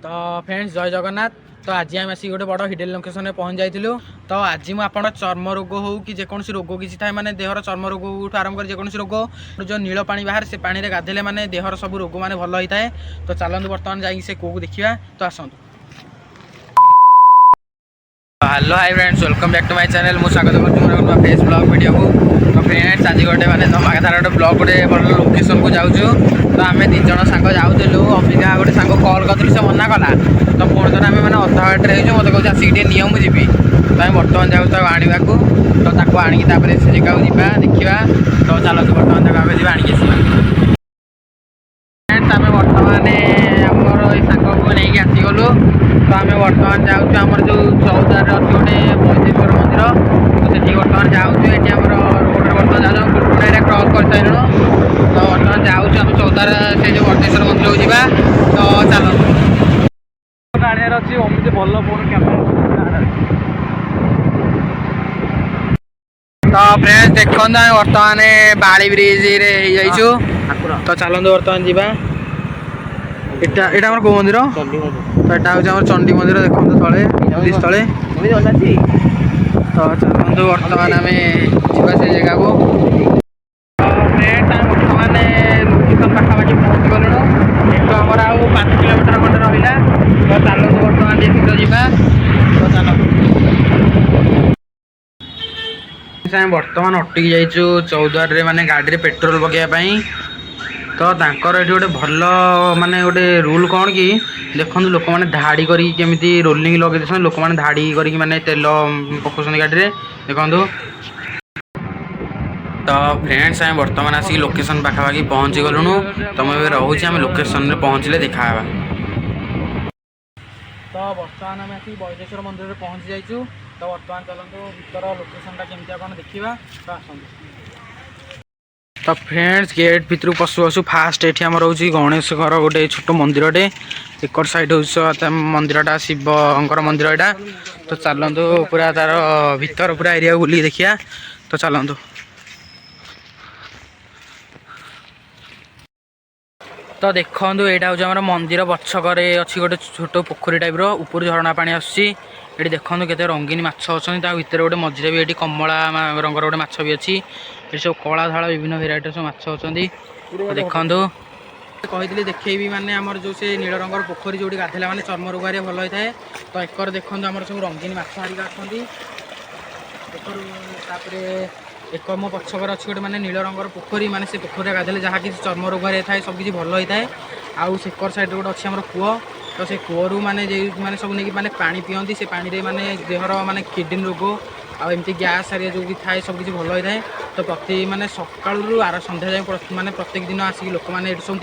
तो फ्रेंड्स जय जगन्नाथ। तो आज आम आसिक गोटे बड़ हिडन लोकेशन में पहुँच जाइलु। तो आज मुझे चर्म रोग हो कि जेकोसी रोग किसी थाए माने देहर चर्म रोग आरंभ कर जेकोसी रोग जो नील पानी बाहर से पानी गाधेले माने देहर सब रोग माने भल होता है। तो चलतु बर्तमान जा को देखा। तो आसतु। Hello hi friends, welcome back to my channel. मुझे स्वागत कर फेस ब्लॉग वीडियो को। तो फ्रेंड्स आज गोटे मैंने धमाकेदार गोटे ब्लॉग गोटे भल लोकेशन को जाऊँ। तो आम दिज सांग जाऊँ अबिका गोटे सांग कल करूँ से मना कला। तो पुणी थर आम मैंने अधा बाटे हो मत कहे आसिक नियम मुझे तो आम बर्तमान जाऊँ आने को। तो आणिकी से जगह जा देखा। तो चलते बर्तमान जगह आम जा आम बर्तमान आमर सांग को लेकिन आसीगलु। तो आम बर्तमान जाऊँ आमर जो चौदार अच्छी गोटे बୈଦେଶ୍ୱର मंदिर। तो से बर्तमान जाऊँ ये आम रोड बर्तमान जाऊँ गुड़गुड़ा क्रॉस कर सारे। तो बर्तमान जाऊँ आम चौदार से जो बୈଦେଶ୍ୱର मंदिर को जावा। तो चलो आने अच्छी अमित भल फोन कैमेरा। तो फ्रेंड्स देखते आम बर्तमान बाली ब्रिज हो। तो चलते बर्तमान जावा। यहाँ कौ मंदिर? तो यहाँ हूँ चंडी मंदिर। देखो तले ब्रिज तले। तो चलते बर्तमान आम जा से जगह को। बर्तमान लोकेशन पाखापाखि पहुँची गलु। एक आमर आ 5 किलोमीटर खंडे रहा। तो चलते बर्तमान शीघ्र जा। तो चल बर्तमान अटकी जाइचु चौद्वार माने गाड़ी पेट्रोल पकाइवाई। तो तांकर ये गोटे भल माने गोटे रूल कौन कि देखो लोक मैंने धाड़ी करमी रोलिंग लगे देते लोक मैंने धाड़ी करी माने तेल पकाउछन गाड़ी रे देखो। तो फ्रेंड्स आम बर्तमान आसिक लोकेशन पाखापाखि पहुँची गलुणु। तो मुझे रोचे आम लोकेशन में पहुँचले देखा। तो बर्तमान आम आसिक बୈଦେଶ୍ୱର मंदिर में पहुँची जाइचु। तो बर्तमान चलते भीतर लोकेशनटा केमती कौन देखा। तो आसतु। तो फ्रेंड्स गेट भितर पशु पशु फास्ट ये आम रोचे गणेश घर गोटे छोट मंदिरटे। एक साइड हो मंदिरटा शिवंकर मंदिर यहाँ। तो चलतु पूरा तार भीतर पूरा एरिया बुल देखिया। तो चलतु। तो देखो यहाँ हूँ आम मंदिर पछक अच्छी गोटे छोट पोखरी टाइप ऊपर झरणा पानी आसूसी। ये देखो के रंगीन माछ अच्छा भितर गोटे मझे भी ये कमला रंगर गोटे माछ भी अच्छी। ये सब कला धला विभिन्न भेराइटर सब माछ अच्छा। देखो कही देखी माने आमर जो से नील रंगर पोखरी जो गाधेला माने चर्म रोग भल होता है। तो एकर देखो आम सब रंगीन माछ हारिका एक मो पछकर अच्छी गोटे मैंने नील रंगर पोखरी माने से पोखरी गाधेले जहाँ किसी चर्म रोग थाए सब किसी भल होता है। आउ सेकर साइड गोटे अच्छी आम कूह। तो से कूहू माने मैंने सब नहीं माने पानी पियंती से पानी माने देहर माने किडनी रोग आमती गैस सारे जो भी थाए सब किसी भल होता है। तो प्रति माने सकाळु आर संध्या जाए माने प्रत्येक दिन आसिक लोक मैंने ये सब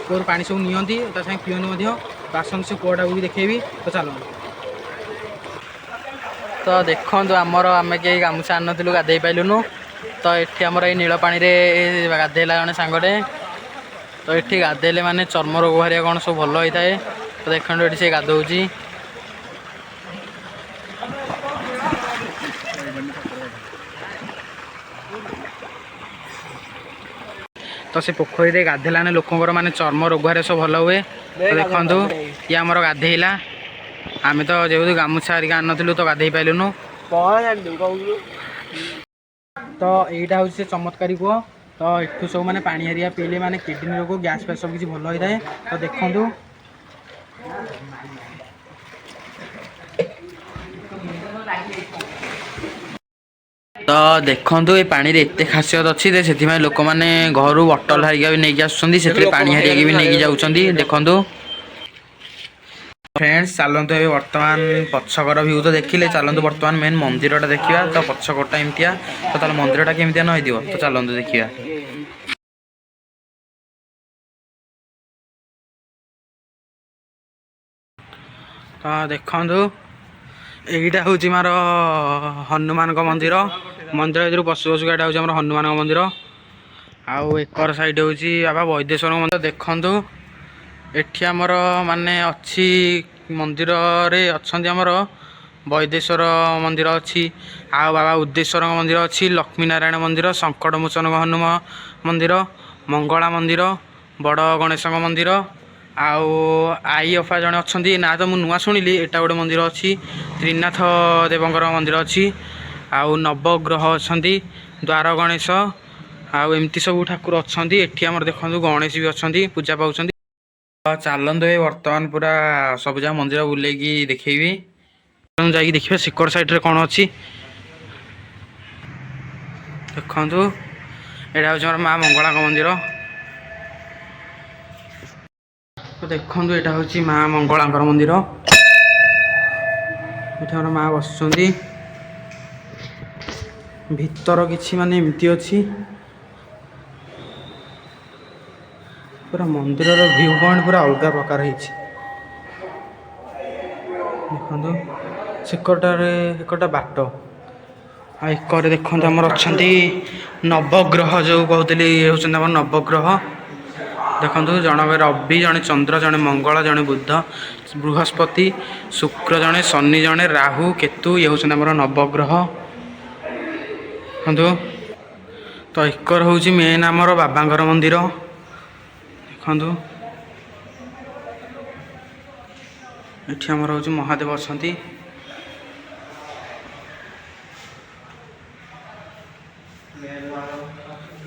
कूहू पानी सब नियंती ता साथ पियंती आसन से कूहटा भी देखेबी। तो चलो। तो देखो आमर आम कहीं गामुछा आन नु गाधे पाइलुनु। तो ये आमर ये नील पानी रे गाधेला जड़े सांगटे। तो ये गाधेले माने चर्म रोग हारिया कौन सब भल होता है। तो देखो ये से गाधौची। तो से पोखरी रे गाधेला ने लोकंर माने चर्म रोग हारे सब भल हुए। तो देखो ये आमर गाधेला आम तो जेहतु गामुछा हारिका आन तो गाधे पाइलुनु। तो यहाँ हूँ से चमत्कारी कूह। तो यू सब मैंने पानी हरिया पीले माने किडनी रोग गैस फैस सब किसी भल होता है। तो देखो तो देखो ये पानी रे एत खासियत अच्छी से लोक मैंने घर बटल हारिका भी नहीं आसुँच पानी हारिका भी नहीं जाऊँ। देखो फ्रेंड्स चलते ये बर्तमान पछकर भ्यू तो देखिले। चलते बर्तमान मेन मंदिरटा देखा। तो पछकटा एमतिया। तो ताल मंदिरटा केमतिया न हो। तो चलते देखिया। तो देखो यहीटा हूँ मार हनुमान मंदिर। मंदिर भर पशु पशु गाड़ा हूँ हनुमान मंदिर। आउ एकर साइड हूँ बाबा बୈଦେଶ୍ୱର मंदिर। देखु एठी आमर माने अच्छी मंदिर रे अच्छा आमर बୈଦେଶ୍ୱର मंदिर अच्छी। आ बाबा उद्देश्वर मंदिर अच्छी। लक्ष्मी नारायण मंदिर, संकटमोचन हनुमान मंदिर, मंगला मंदिर, बड़ गणेश मंदिर आउ आई अफा जड़े अच्छा ना तो मुझे नुआ शुणिली एटा गोटे मंदिर अच्छी त्रिनाथ देवंकर मंदिर अच्छी आउ नवग्रह अच्छा द्वार गणेश आउ एमती सब ठाकुर अच्छा एटी आम देखो गणेश भी अच्छा पूजा पाँच चलते बर्तमान पूरा सब जगह मंदिर बुले देखी जा देखिए सिकर साइड कौन अच्छी देखु यहाँ हूँ माँ मंगला मंदिर तो देखो यहाँ हूँ माँ मंगला मंदिर ये माँ बस भीतर किसी माने एमती अच्छी पूरा मंदिर व्यू पॉइंट पूरा अलग प्रकार देखो सेकटार एकटा बाट आकर देखते आमर अच्छा नवग्रह जो कहते होम नवग्रह देखो जनक रवि जड़े चंद्र जड़े मंगल जड़े बुध बृहस्पति शुक्र जड़े शनि जड़े राहु केतु ये हूँ नवग्रह देखो तो एकर हूँ मेन आमर बाबांकर मंदिर देखो ये आमर हूँ महादेव अच्छा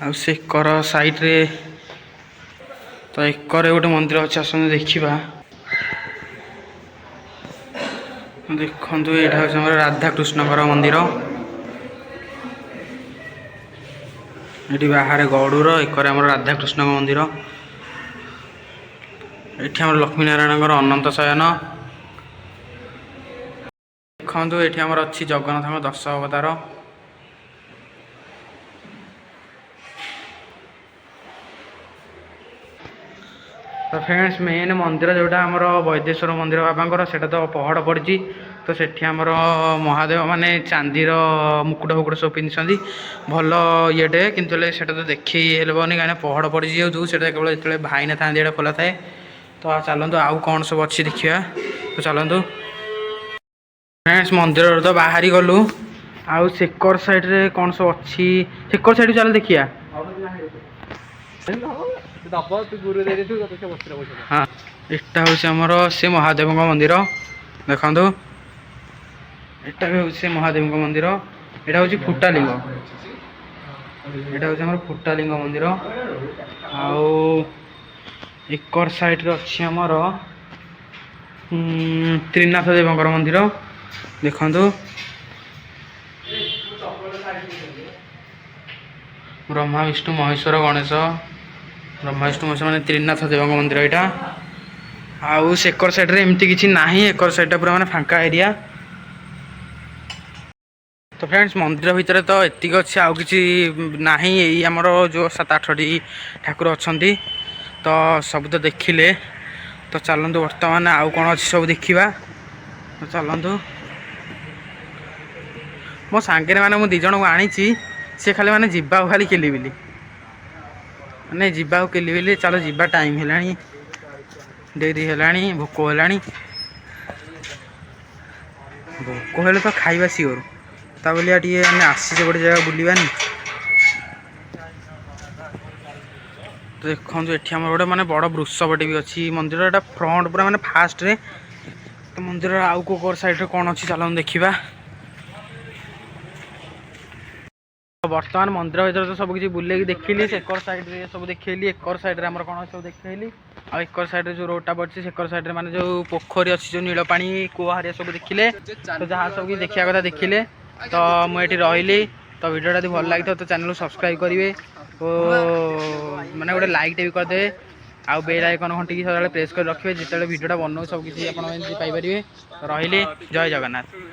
आ सेकर साइड रे तो एकर गोटे मंदिर अच्छे आस देखा देखु यहाँ हूँ राधाकृष्ण मंदिर ये बाहर गौड़ूर एकर आम राधाकृष्ण मंदिर ये आम लक्ष्मी नारायण अनंत शयन देखु ये आम अच्छी जगन्नाथ 10 अवतार तो फ्रेंड्स मेन मंदिर जोटा आमर वैदेश्वर मंदिर बाबा से तो पहाड़ पड़ी तो सेठी आमर महादेव माने चांदीर मुकुट फुकुट सब पिंधि भल ये किंतु तो देखी हेबनी कहीं पहाड़ पड़ी जो केवल जो भाईना था खोला थाए तो चलतु आउ कौन सब अच्छी देखा तो चलतु फ्रेंड्स मंदिर तो बाहरी गलु आउ सेकर साइड रे कौन सब अच्छी सेकर साइड चल देखिया हाँ एटा हूँ आमर से महादेव मंदिर देखु एटा भी हूँ महादेव मंदिर यहाँ हूँ फुटालिंग यहाँ हूँ फुटालिंग मंदिर आउ एकर साइड रे अच्छी आमर त्रिनाथ देवंकर मंदिर देखु ब्रह्मा विष्णु महेश्वर गणेश ब्रह्मा विष्णु महेश्वर माने त्रिनाथ देवंकर मंदिर यहाँ आउ सेकर साइड रे एमती किसी ना एकर साइड पूरा माने फांका एरिया तो फ्रेंड्स मंदिर भितर तो एतिक अच्छे आउ किसी ना यही आमर जो 7-8टी ठाकुर अच्छा तो सब तो देखिले तो चलतु बर्तमान आउ कौन अच्छी सब देखा तो चलतु मो सांगे माने मु 2 जन को आनी सी खाली माने जीवा खाली किलिबिली माने जीवा किलिबिली चलो जीवा टाइम है डेरी है भोक है भोक हेले तो खाइबा सियोर ता बोलिया टे आसी गोटे जगह बुलवानी तो देखो ये गोटे माने बड़ वृषभटे भी अच्छी मंदिर एटा फ्रंट पूरा माने फास्ट रे तो मंदिर आउ को साइड रे कौन अच्छी चलो देखा बर्तमान मंदिर भर तो सब किसी बुले देखिली सेकर साइड रे सब देखली एकर साइड रे हमर कौन सब देखली आ एकर साइड रे जो रोडटा पड़छ सेकर साइड रे माने जो पोखरी अच्छी जो नील पानी कुआ हरिया सब देखिले तो जहाँ सब कि देखिया कथा देखिले तो मुझे रही तो वीडियोटा यदि भल लगी तो चैनल सब्सक्राइब करेंगे और माने गोटे लाइक भी करदे आउ बेल आइकन घंटी सब प्रेस कर रखिए जिते वीडियोटा बनाओ सब किसी आप पाइपर रही जय जगन्नाथ।